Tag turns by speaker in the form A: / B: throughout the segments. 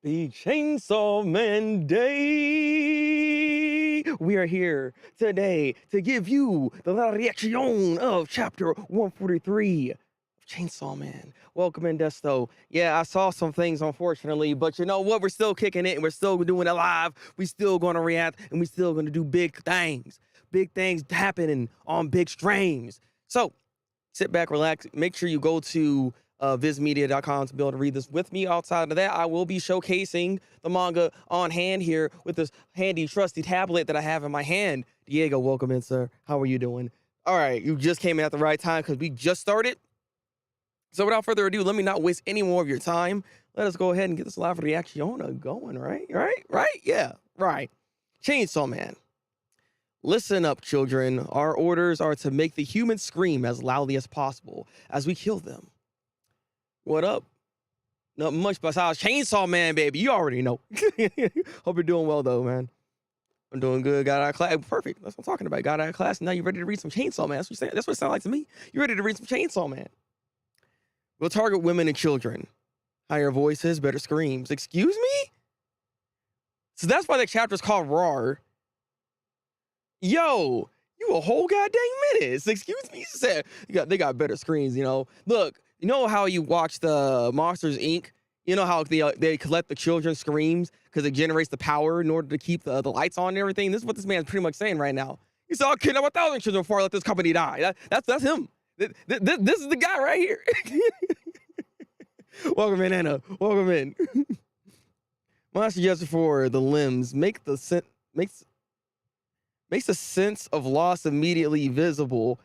A: Happy Chainsaw Man Day! We are here today to give you the la reaction of chapter 143 of Chainsaw Man. Welcome in, Desto. Yeah, I saw some things, unfortunately, but you know what? We're still kicking it and we're still doing it live. We still going to react and we still going to do big things. Big things happening on big streams. So sit back, relax. Make sure you go to vismedia.com to be able to read this with me. Outside of that, I will be showcasing the manga on hand here with this handy, trusty tablet that I have in my hand. Diego, welcome in, sir. How are you doing? All right, you just came in at the right time because we just started. So without further ado, let me not waste any more of your time. Let us go ahead and get this live reaction going, right? Yeah, right. Chainsaw Man. Listen up, children. Our orders are to make the humans scream as loudly as possible as we kill them. What up? Not much besides Chainsaw Man, baby. You already know. Hope you're doing well, though, man. I'm doing good. Got out of class. Perfect. That's what I'm talking about. Got out of class. Now you're ready to read some Chainsaw Man. That's what it sounds like to me. You're ready to read some Chainsaw Man. We'll target women and children. Higher voices, better screams. Excuse me? So that's why the chapter's called Roar. Yo, you a whole goddamn minute. Excuse me? Said they got better screens, you know. Look, you know how you watch the Monsters Inc. You know how they collect the children's screams because it generates the power in order to keep the lights on and everything. This is what this man's pretty much saying right now. He said, "I'll kidnap 1,000 children before I let this company die." That's him. This is the guy right here. Welcome in, Anna. Welcome in. My suggestion for the limbs makes the sense of loss immediately visible.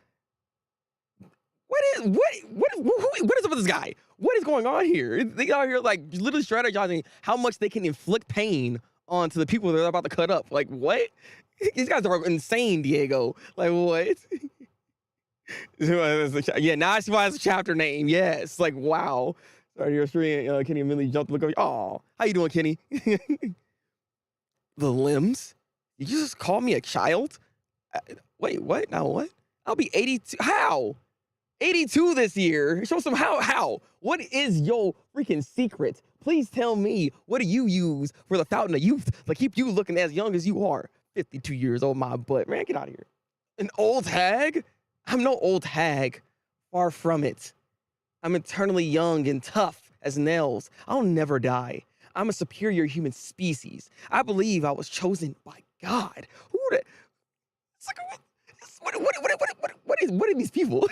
A: What is up with this guy? What is going on here? They out here like literally strategizing how much they can inflict pain onto the people they're about to cut up. Like what? These guys are insane, Diego. Like what? Yeah, now I see why it's a chapter name. Yes, like wow. Sorry, you're streaming. Kenny immediately jumped to look over. Oh, how you doing, Kenny? The limbs? Did you just call me a child? Wait, what? Now what? I'll be 82. How? 82 this year. Show some how. What is your freaking secret? Please tell me, what do you use for the fountain of youth to keep you looking as young as you are? 52 years old, my butt. Man, get out of here. An old hag? I'm no old hag. Far from it. I'm eternally young and tough as nails. I'll never die. I'm a superior human species. I believe I was chosen by God. Who the? It's like, what are these people?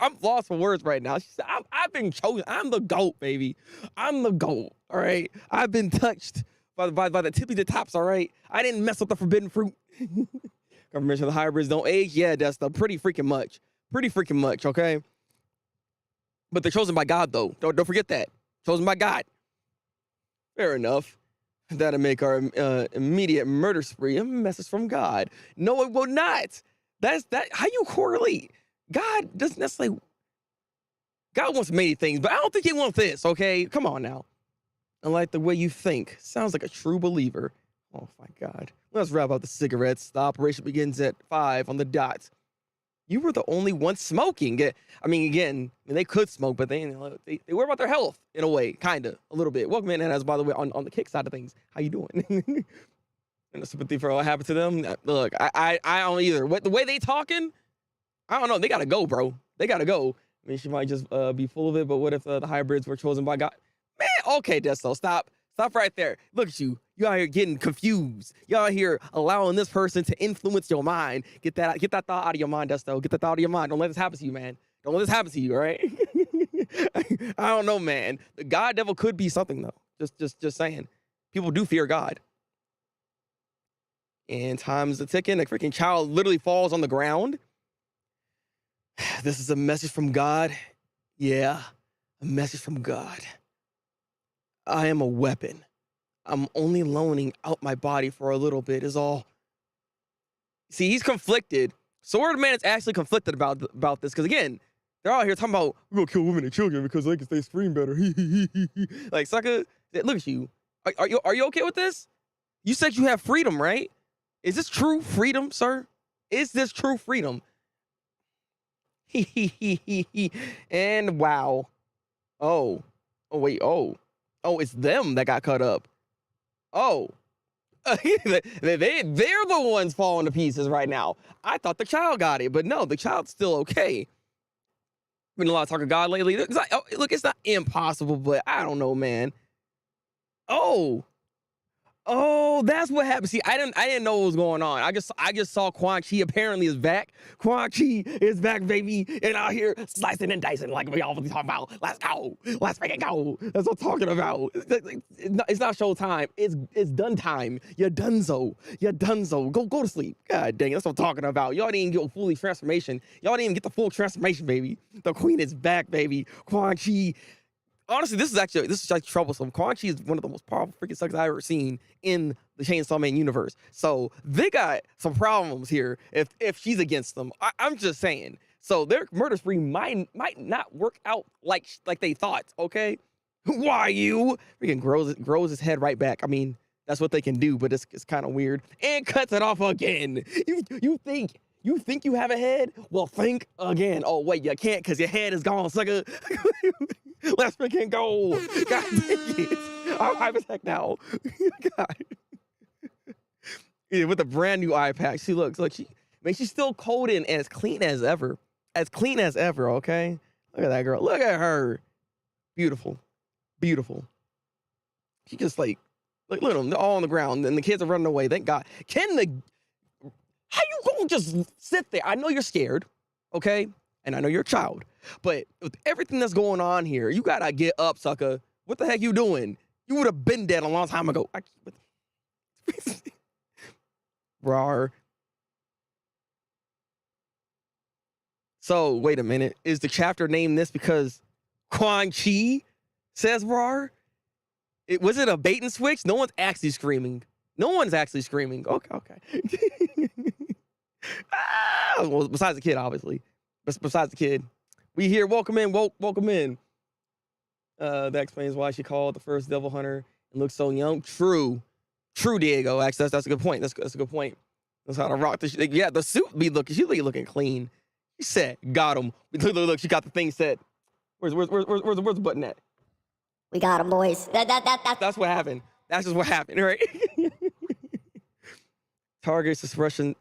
A: I'm lost for words right now. She said, I've been chosen. I'm the GOAT, baby. I'm the GOAT. All right. I've been touched by the tippy the tops. All right. I didn't mess with the forbidden fruit. Confirmation of the hybrids don't age. Yeah, that's the pretty freaking much. Okay. But they're chosen by God, though. Don't forget that. Chosen by God. Fair enough. That'll make our immediate murder spree a message from God. No, it will not. That's how you correlate. God doesn't necessarily. God wants many things, but I don't think he wants this. Okay, come on now. I like the way you think. Sounds like a true believer. Oh my God. Let's wrap up the cigarettes. The operation begins at 5 on the dot. You were the only one smoking. I mean, again, they could smoke, but they worry about their health in a way, kind of, a little bit. Welcome in, as by the way, on the kick side of things. How you doing? And sympathy for what happened to them. Look, I don't either. What the way they talking? I don't know. They gotta go, bro. They gotta go. I mean, she might just be full of it. But what if the hybrids were chosen by God? Man, okay, Desto, stop right there. Look at you. You out here getting confused. You out here allowing this person to influence your mind. Get that thought out of your mind, Desto. Get that thought out of your mind. Don't let this happen to you, man. Don't let this happen to you, all right? I don't know, man. The God devil could be something though. Just saying. People do fear God. And time's a ticking. The freaking child literally falls on the ground. This is a message from God. Yeah, a message from God. I am a weapon. I'm only loaning out my body for a little bit is all. See, he's conflicted. Swordman is actually conflicted about this because, again, they're out here talking about, we're going to kill women and children because they can stay scream better. Like, sucker, look at you. Are you okay with this? You said you have freedom, right? Is this true freedom, sir? Is this true freedom? And wow. Oh, wait. Oh, Oh, it's them that got cut up. Oh. They're the ones falling to pieces right now. I thought the child got it, but no, the child's still okay. Been a lot of talk of God lately. Look, it's not impossible, but I don't know, man. Oh. Oh, that's what happened. See, I didn't know what was going on. I just saw Quan Chi apparently is back. Quan Chi is back, baby. And out here slicing and dicing like we always talk about. Let's go. Let's freaking go. That's what I'm talking about. It's not show time. It's done time. You're donezo. You're donezo. Go to sleep. God dang, that's what I'm talking about. Y'all didn't get a fully transformation. Y'all didn't even get the full transformation, baby. The queen is back, baby. Quan Chi. Honestly, this is actually troublesome. Quan Chi is one of the most powerful freaking suckers I've ever seen in the Chainsaw Man universe. So they got some problems here if she's against them. I'm just saying. So their murder spree might not work out like they thought. Okay, why you freaking grows his head right back. I mean, that's what they can do, but it's kind of weird. And cuts it off again. You think you have a head? Well, think again. Oh wait, you can't because your head is gone, sucker. Let's freaking go. God dang it. I'm hype as heck now. God. Yeah, with a brand new eye patch. She looks like she's still cold and as clean as ever. As clean as ever, okay? Look at that girl. Look at her. Beautiful. Beautiful. She just look at them. They're all on the ground and the kids are running away. Thank God. How you gonna just sit there? I know you're scared, okay? And I know you're a child, but with everything that's going on here, you gotta get up, sucker. What the heck you doing? You would have been dead a long time ago. Rawr. So, wait a minute. Is the chapter named this because Quan Chi says rawr? Was it a bait and switch? No one's actually screaming. No one's actually screaming. Okay. Well, besides the kid, obviously. Besides the kid. We hear, welcome in, welcome in. That explains why she called the first devil hunter and looked so young. True, Diego. Actually, that's a good point. That's a good point. That's how to rock this. Yeah, the suit she's looking clean. She said, got him. Look, she got the thing set. Where's the button at?
B: We got him, boys.
A: That's what happened. That's just what happened, right? Target suppression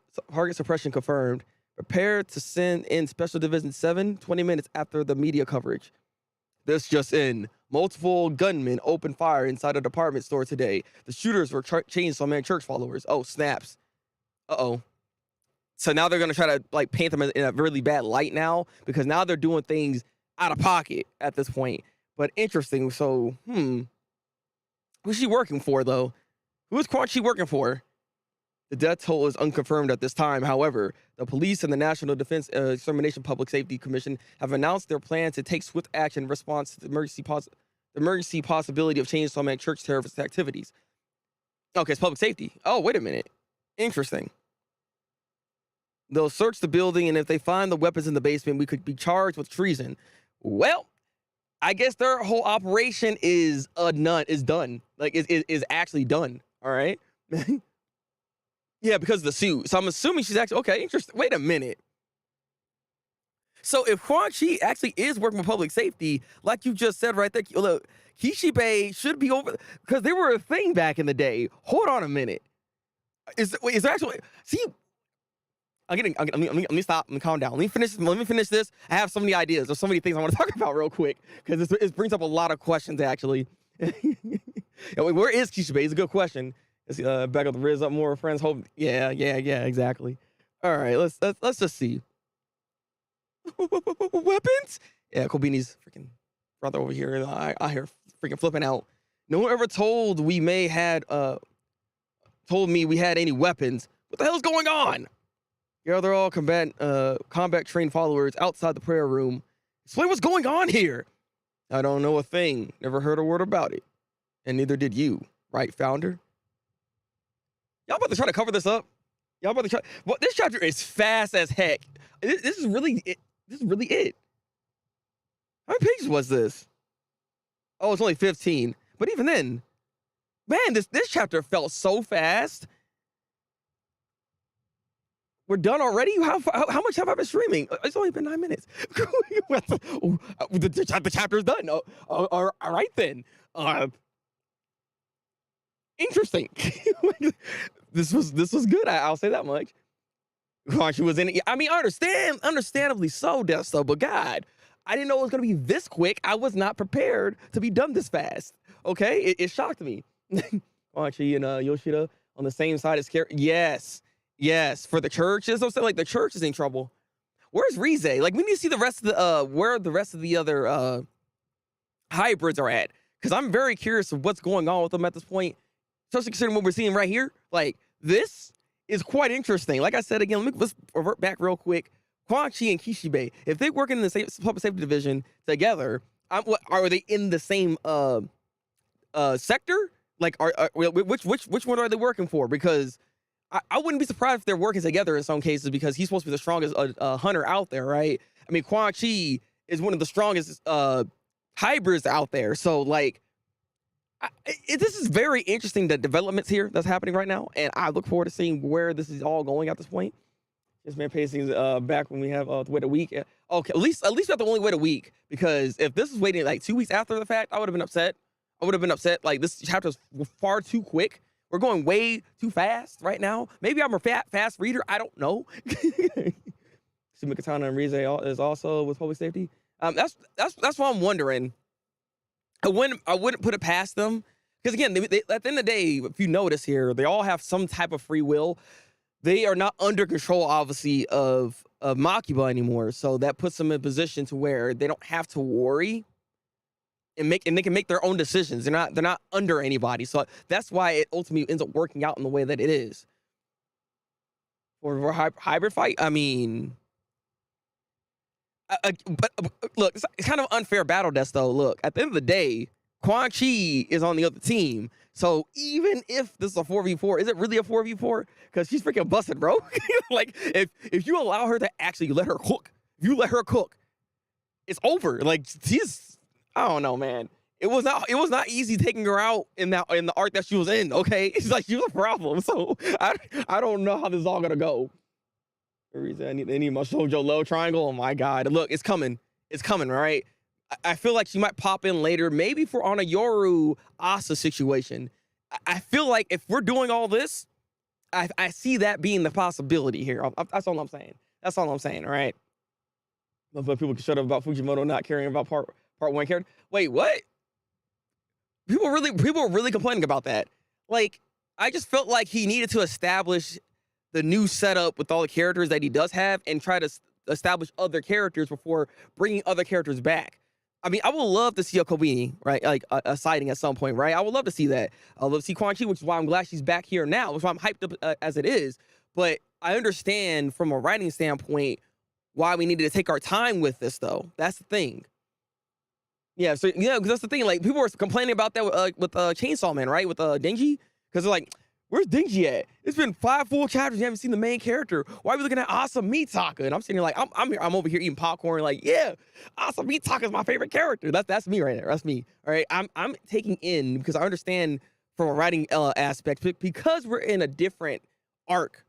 A: confirmed. Prepare to send in Special Division 7 20 minutes after the media coverage. This just in. Multiple gunmen opened fire inside a department store today. The shooters were Chainsaw Man church followers. Oh, snaps. Uh-oh. So now they're going to try to paint them in a really bad light now because now they're doing things out of pocket at this point. But interesting. So, who's she working for, though? Who is Quan Chi working for? The death toll is unconfirmed at this time. However, the police and the National Defense Extermination Public Safety Commission have announced their plan to take swift action in response to the emergency possibility of Chainsaw Man church terrorist activities. Okay, it's public safety. Oh, wait a minute. Interesting. They'll search the building, and if they find the weapons in the basement, we could be charged with treason. Well, I guess their whole operation is done. Is actually done. All right. Yeah, because of the suit. So I'm assuming she's actually okay. Interesting. Wait a minute. So if Quan Chi actually is working with public safety, like you just said right there, look, Kishibe should be over because they were a thing back in the day. Hold on a minute. Is there actually? See, let me stop. Let me calm down. Let me finish this. I have so many ideas. There's so many things I want to talk about real quick because it brings up a lot of questions actually. Where is Kishibe? It's a good question. Let's back up the Riz up more friends. Hope. Yeah, exactly. All right, let's just see. Weapons? Yeah, Kobini's freaking brother over here. I hear freaking flipping out. No one ever told me we had any weapons. What the hell's going on? Yeah, they're all combat trained followers outside the prayer room. Explain what's going on here. I don't know a thing. Never heard a word about it. And neither did you, right, founder? Y'all about to try to cover this up? Y'all about to try? Well, this chapter is fast as heck. This is really it. This is really it. How many pages was this? Oh, it's only 15. But even then, man, this chapter felt so fast. We're done already? How much have I been streaming? It's only been 9 minutes. The chapter's done. All right then. interesting. This was good. I'll say that much. Quan Chi was in it. I mean, understandably so, Desto, but God, I didn't know it was gonna be this quick. I was not prepared to be done this fast. Okay, it shocked me. Quan Chi and Yoshida on the same side as character. Yes, for the churches. I'm saying like the church is in trouble. Where's Rize? Like we need to see the rest of the where the rest of the other hybrids are at, because I'm very curious of what's going on with them at this point, especially considering what we're seeing right here. Like this is quite interesting. Like I said again, let's revert back real quick. Quan Chi and Kishibe, if they work in the same public safety division together, are they in the same sector? Like, which one are they working for? Because I wouldn't be surprised if they're working together in some cases, because he's supposed to be the strongest hunter out there, right? I mean, Quan Chi is one of the strongest hybrids out there. So, like, this is very interesting, the developments here that's happening right now, and I look forward to seeing where this is all going at this point. This man pacing back when we have to wait a week. Okay, at least we have to only wait a week, because if this is waiting like 2 weeks after the fact, I would have been upset. Like, this chapter is far too quick. We're going way too fast right now. Maybe I'm a fast reader. I don't know. Katana and Rize is also with public safety. That's what I'm wondering. I wouldn't put it past them, because again, they, at the end of the day, if you notice here, they all have some type of free will. They are not under control, obviously, of Makiba anymore. So that puts them in a position to where they don't have to worry. And they can make their own decisions. They're not under anybody. So that's why it ultimately ends up working out in the way that it is. For hybrid fight, I mean, but look, it's kind of unfair battle, Death, though. Look, at the end of the day, Quan Chi is on the other team. So even if this is a 4v4, is it really a 4v4? Because she's freaking busted, bro. Like, if you allow her to actually let her cook, it's over. Like, I don't know, man. It was not easy taking her out in the arc that she was in. Okay, it's like she was a problem. So I don't know how this is all gonna go. I need my Shoujo low triangle. Oh my God! Look, it's coming. It's coming, right? I feel like she might pop in later, maybe on a Yoru Asa situation. I feel like if we're doing all this, I see that being the possibility here. That's all I'm saying. All right. But people can shut up about Fujimoto not caring about part one character. Wait, what? People are really complaining about that. Like, I just felt like he needed to establish the new setup with all the characters that he does have, and try to establish other characters before bringing other characters back. I mean, I would love to see a Kobini, right? Like a sighting at some point, right? I would love to see that. I would love to see Quan Chi, which is why I'm glad she's back here now, which is why I'm hyped up as it is. But I understand from a writing standpoint why we needed to take our time with this, though. That's the thing. Yeah, so because that's the thing. Like, people were complaining about that with Chainsaw Man, right? With Denji, because they're like, "Where's Denji at? It's been 5 full chapters. You haven't seen the main character. Why are we looking at Asa Mitaka?" And I'm sitting here like, I'm over here eating popcorn, like, yeah, Asa Mitaka is my favorite character. That's me right there. That's me. All right, I'm taking in, because I understand from a writing aspect, because we're in a different arc.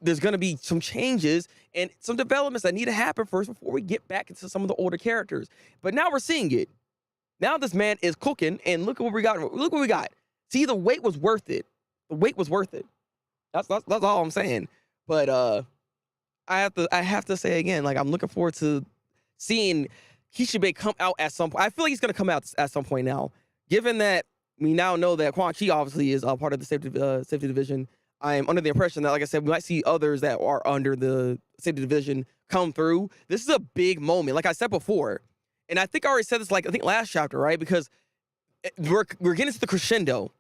A: There's going to be some changes and some developments that need to happen first before we get back into some of the older characters. But now we're seeing it. Now this man is cooking, and look at what we got. Look what we got. See, the wait was worth it. The wait was worth it. That's all I'm saying. But I have to say again, like, I'm looking forward to seeing Kishibe come out at some point. I feel like he's going to come out at some point now, given that we now know that Quan Chi obviously is a part of the safety division. I am under the impression that, like I said, we might see others that are under the safety division come through. This is a big moment, like I said before. And I think I already said this, like, I think last chapter, right? Because we're getting to the crescendo.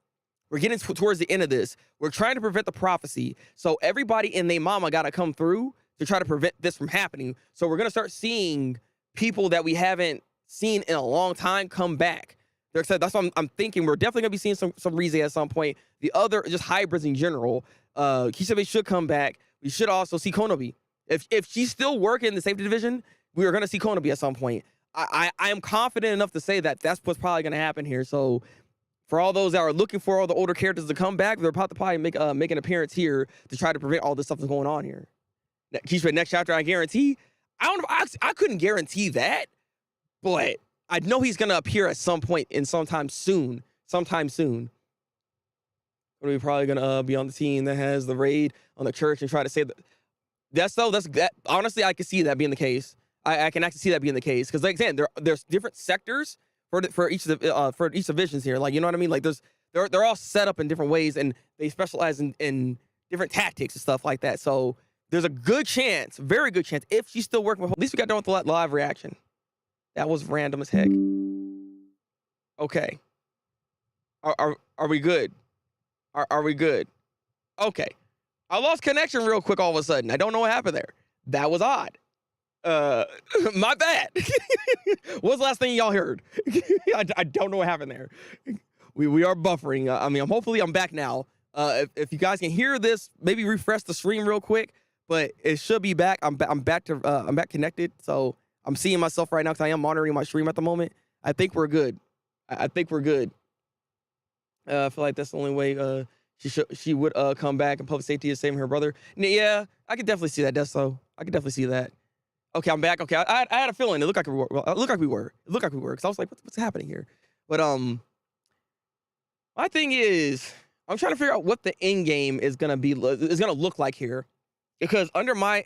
A: We're getting towards the end of this. We're trying to prevent the prophecy. So everybody and their mama got to come through to try to prevent this from happening. So we're going to start seeing people that we haven't seen in a long time come back. They're excited. That's what I'm thinking. We're definitely going to be seeing some Rize at some point. The other, just hybrids in general, Kishibe should come back. We should also see Konobi. If she's still working in the safety division, we are going to see Konobi at some point. I am confident enough to say that that's what's probably going to happen here. So for all those that are looking for all the older characters to come back, they're about to probably make an appearance here to try to prevent all this stuff that's going on here. Kishibe next chapter, I guarantee. I don't know. I couldn't guarantee that, but I know he's going to appear at some point in sometime soon. We're probably gonna be on the team that has the raid on the church and try to save the. That honestly, I can see that being the case. I can actually see that being the case because, like I said, there's different sectors for each of the for each divisions here. Like, you know what I mean? Like, they're all set up in different ways and they specialize in different tactics and stuff like that. So there's a good chance, very good chance, if she's still working with. At least we got done with the live reaction. That was random as heck. Okay. Are we good? Are we good? Okay. I lost connection real quick all of a sudden. I don't know what happened there. That was odd. My bad. What was the last thing y'all heard? I don't know what happened there. We are buffering. I mean, hopefully I'm back now. If you guys can hear this, maybe refresh the stream real quick. But it should be back. I'm back connected. So I'm seeing myself right now because I am monitoring my stream at the moment. I think we're good. I think we're good. I feel like that's the only way she would come back, and public safety is saving her brother. Yeah, I could definitely see that, Deso. I could definitely see that. Okay, I'm back. Okay, I had a feeling it looked like we were. It looked like we were. Because I was like, what's happening here? But my thing is, I'm trying to figure out what the end game is gonna look like here, because under my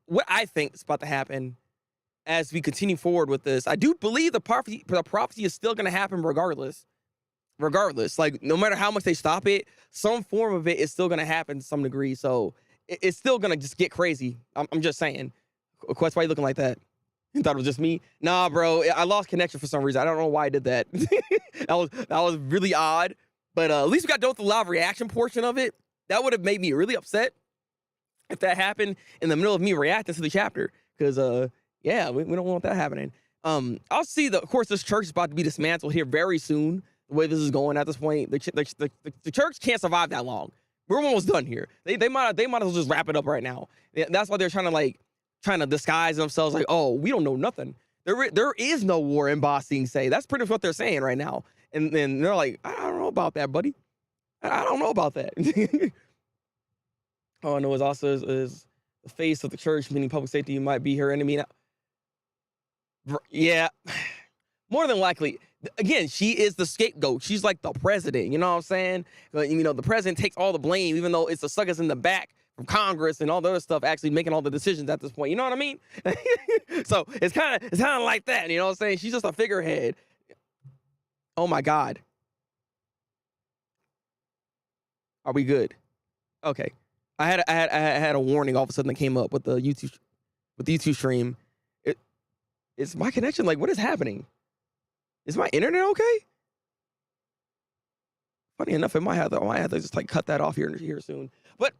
A: what I think is about to happen as we continue forward with this, I do believe the prophecy is still gonna happen regardless. Like, no matter how much they stop it, some form of it is still gonna happen to some degree. So it's still gonna just get crazy. I'm just saying. Quest, why you looking like that? You thought it was just me? Nah, bro. I lost connection for some reason. I don't know why I did that. that was really odd. But at least we got done with the live reaction portion of it. That would have made me really upset if that happened in the middle of me reacting to the chapter. Because yeah, we don't want that happening. I'll see of course, this church is about to be dismantled here very soon. The way this is going at this point, the church can't survive that long. We're almost done here. They might as well just wrap it up right now. That's why they're trying to disguise themselves like, oh, we don't know nothing. There is no war in Ba Sing Se. That's pretty much what they're saying right now. And then they're like, I don't know about that, buddy. I don't know about that. All I know is also is the face of the church, meaning public safety, might be her enemy now. Yeah, more than likely. Again, she is the scapegoat. She's like the president. You know what I'm saying? You know, the president takes all the blame, even though it's the suckers in the back from Congress and all the other stuff actually making all the decisions at this point. You know what I mean? So it's kind of like that. You know what I'm saying? She's just a figurehead. Oh my God. Are we good? Okay. I had a warning all of a sudden that came up with the YouTube stream. It's my connection. Like, what is happening? Is my internet okay? Funny enough, I might have to just like cut that off here soon. But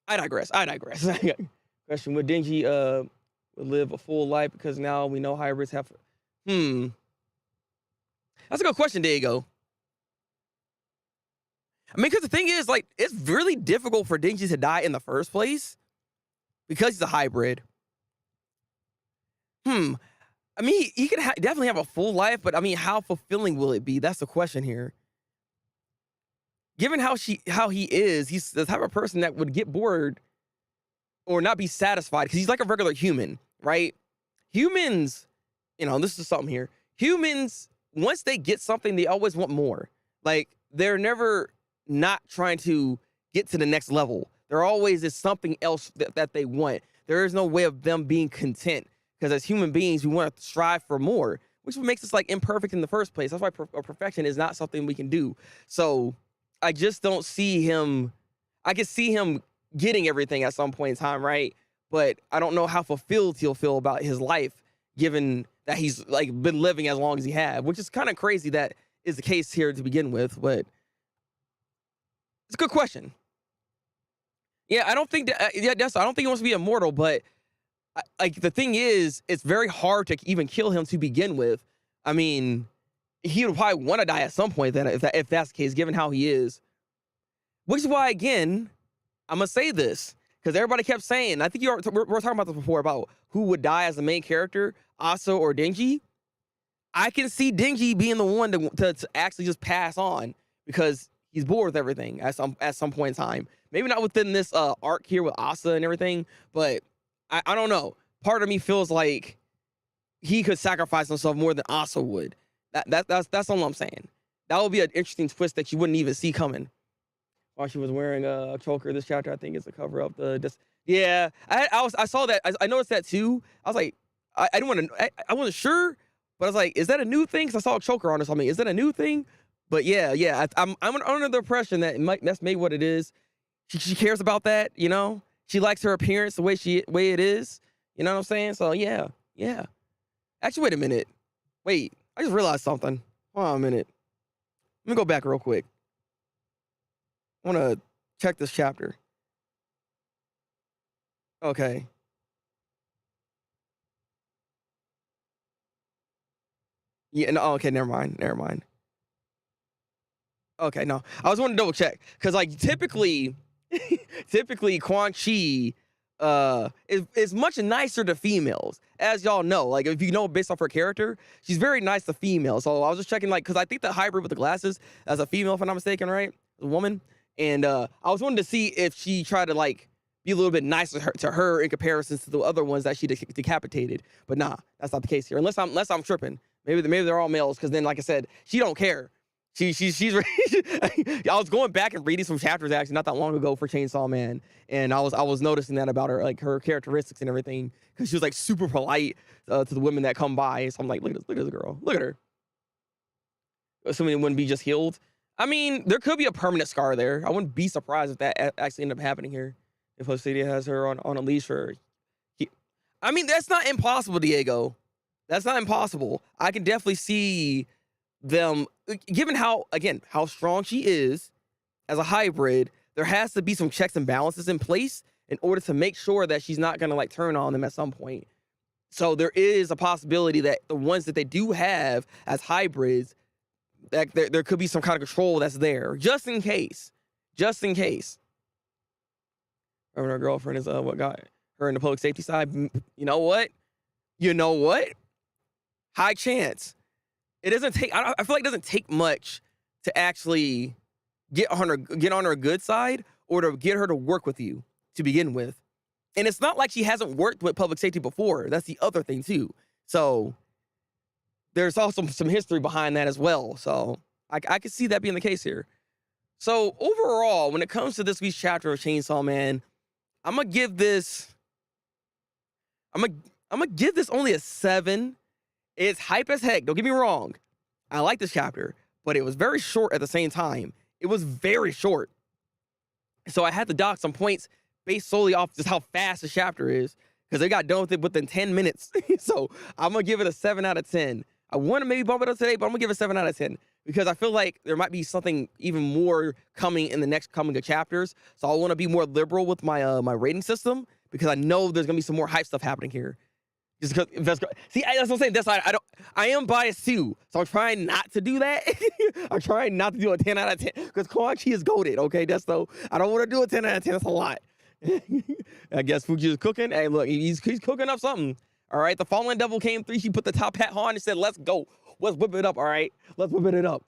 A: I digress. Question: would Denji would live a full life because now we know hybrids have? That's a good question, Diego. I mean, because the thing is, like, it's really difficult for Denji to die in the first place because he's a hybrid. I mean, he could definitely have a full life, but I mean, how fulfilling will it be? That's the question here. Given how he is, he's the type of person that would get bored or not be satisfied because he's like a regular human, right? Humans, you know, this is something here. Humans, once they get something, they always want more. Like, they're never not trying to get to the next level. There always is something else that they want. There is no way of them being content. Because as human beings, we want to strive for more, which makes us like imperfect in the first place. That's why perfection is not something we can do. So I just don't see him. I can see him getting everything at some point in time, right? But I don't know how fulfilled he'll feel about his life, given that he's like been living as long as he had, which is kind of crazy that is the case here to begin with. But it's a good question. Yeah, I don't think that. I don't think he wants to be immortal, but. Like, the thing is, it's very hard to even kill him to begin with. I mean, he would probably want to die at some point then, if that's the case, given how he is. Which is why, again, I'm going to say this, because everybody kept saying, I think we're talking about this before, about who would die as the main character, Asa or Denji. I can see Denji being the one to actually just pass on, because he's bored with everything at some point in time. Maybe not within this arc here with Asa and everything, but I don't know. Part of me feels like he could sacrifice himself more than Asa would. That's all I'm saying. That would be an interesting twist that you wouldn't even see coming. while she was wearing a choker. This chapter, I think, is the cover of the. Yeah, I saw that. I noticed that too. I was like, I didn't want to. I wasn't sure, but I was like, is that a new thing? Because I saw a choker on or something. Is that a new thing? But yeah. I'm under the impression that that's maybe what it is. She cares about that, you know. She likes her appearance the way it is. You know what I'm saying? So yeah. Actually, wait a minute. Wait, I just realized something. Hold on a minute. Let me go back real quick. I want to check this chapter. Okay. Yeah, no, okay, never mind. Okay, no. I was wanting to double check. Because, like, typically Quan Chi is much nicer to females, as y'all know. Like, if you know based off her character, she's very nice to females. So I was just checking, like, because I think the hybrid with the glasses as a female, if I'm not mistaken, right? A woman. And I was wanting to see if she tried to, like, be a little bit nicer to her in comparison to the other ones that she decapitated. But nah, that's not the case here. Unless I'm tripping. Maybe they're all males, because then, like I said, she don't care. She's I was going back and reading some chapters actually not that long ago for Chainsaw Man, and I was noticing that about her, like her characteristics and everything, because she was like super polite to the women that come by. So I'm like, look at this girl, look at her. Assuming it wouldn't be just healed. I mean, there could be a permanent scar there. I wouldn't be surprised if that actually ended up happening here. If Lucidia has her on a leash for, I mean, that's not impossible, Diego. That's not impossible. I can definitely see them, given how strong she is as a hybrid, there has to be some checks and balances in place in order to make sure that she's not gonna like turn on them at some point. So there is a possibility that the ones that they do have as hybrids, that there could be some kind of control that's there, just in case. Her girlfriend is what got her in the public safety side. You know what? High chance. It doesn't take. I feel like it doesn't take much to actually get on her good side, or to get her to work with you to begin with. And it's not like she hasn't worked with public safety before. That's the other thing too. So there's also some history behind that as well. So I could see that being the case here. So overall, when it comes to this week's chapter of Chainsaw Man, I'm gonna give this only a 7. It's hype as heck. Don't get me wrong. I like this chapter, but it was very short at the same time. It was very short. So I had to dock some points based solely off just how fast the chapter is, because they got done with it within 10 minutes. So I'm going to give it a 7 out of 10. I want to maybe bump it up today, but I'm going to give it a 7 out of 10, because I feel like there might be something even more coming in the next coming of chapters. So I want to be more liberal with my my rating system, because I know there's going to be some more hype stuff happening here. Just because, see, that's what I'm saying. That's why I am biased too. So I'm trying not to do that. I'm trying not to do a 10 out of 10, because Quan Chi is goated. Okay, that's though. I don't want to do a 10 out of 10. That's a lot. I guess Fuji is cooking. Hey, look, he's cooking up something. All right, the Fallen Devil came through. She put the top hat on and said, "Let's go. Let's whip it up." All right, let's whip it up.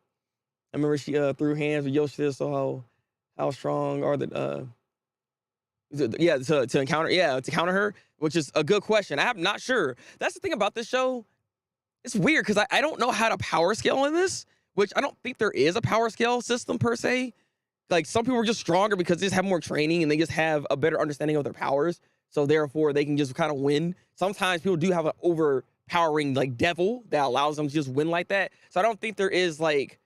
A: I remember she threw hands with Yoshida. So how strong are the to counter her, which is a good question. I'm not sure. That's the thing about this show. It's weird because I don't know how to power scale in this, which I don't think there is a power scale system per se. Like, some people are just stronger because they just have more training and they just have a better understanding of their powers. So therefore they can just kind of win. Sometimes people do have an overpowering like devil that allows them to just win like that. So I don't think there is like,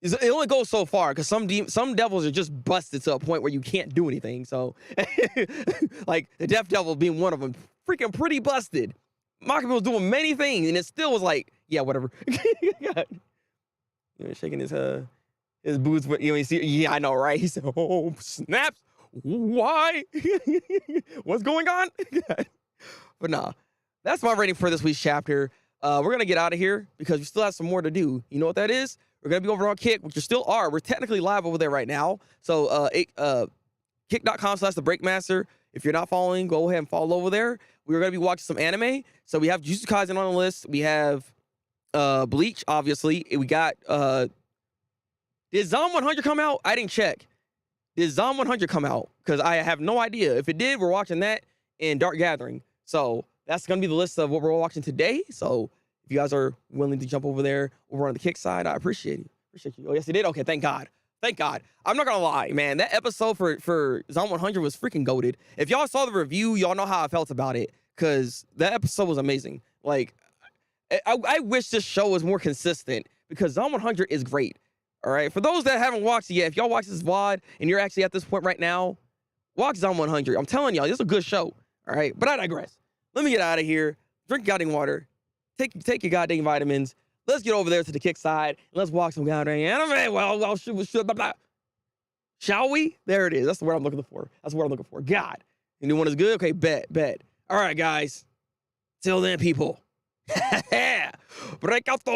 A: it only goes so far, because some devils are just busted to a point where you can't do anything. So, like the Death Devil being one of them, freaking pretty busted. Makima was doing many things, and it still was like, yeah, whatever. Shaking his boots, but you see, yeah, I know, right? He said, "Oh, snaps! Why? What's going on?" But nah, that's my rating for this week's chapter. We're gonna get out of here because we still have some more to do. You know what that is? We're going to be over on Kick, which you still are. We're technically live over there right now. So kick.com/Thabreakmaster. If you're not following, go ahead and follow over there. We're going to be watching some anime. So we have Jujutsu Kaisen on the list. We have Bleach, obviously. We got... did Zom 100 come out? I didn't check. Did Zom 100 come out? Because I have no idea. If it did, we're watching that in Dark Gathering. So that's going to be the list of what we're watching today. So... if you guys are willing to jump over there, over on the Kick side, I appreciate you. Oh, yes, you did? Okay, thank God. Thank God. I'm not gonna lie, man. That episode for Zone 100 was freaking goated. If y'all saw the review, y'all know how I felt about it, because that episode was amazing. Like, I wish this show was more consistent, because Zone 100 is great. All right. For those that haven't watched it yet, if y'all watch this VOD and you're actually at this point right now, watch Zone 100. I'm telling y'all, this is a good show. All right. But I digress. Let me get out of here. Drink goddamn water. Take your goddamn vitamins. Let's get over there to the kick side and let's watch some goddamn anime. Well, shoot, blah, blah. Shall we? There it is. That's the word I'm looking for. That's the word I'm looking for. God. The new one is good? Okay, bet. All right, guys. Till then, people. Break out the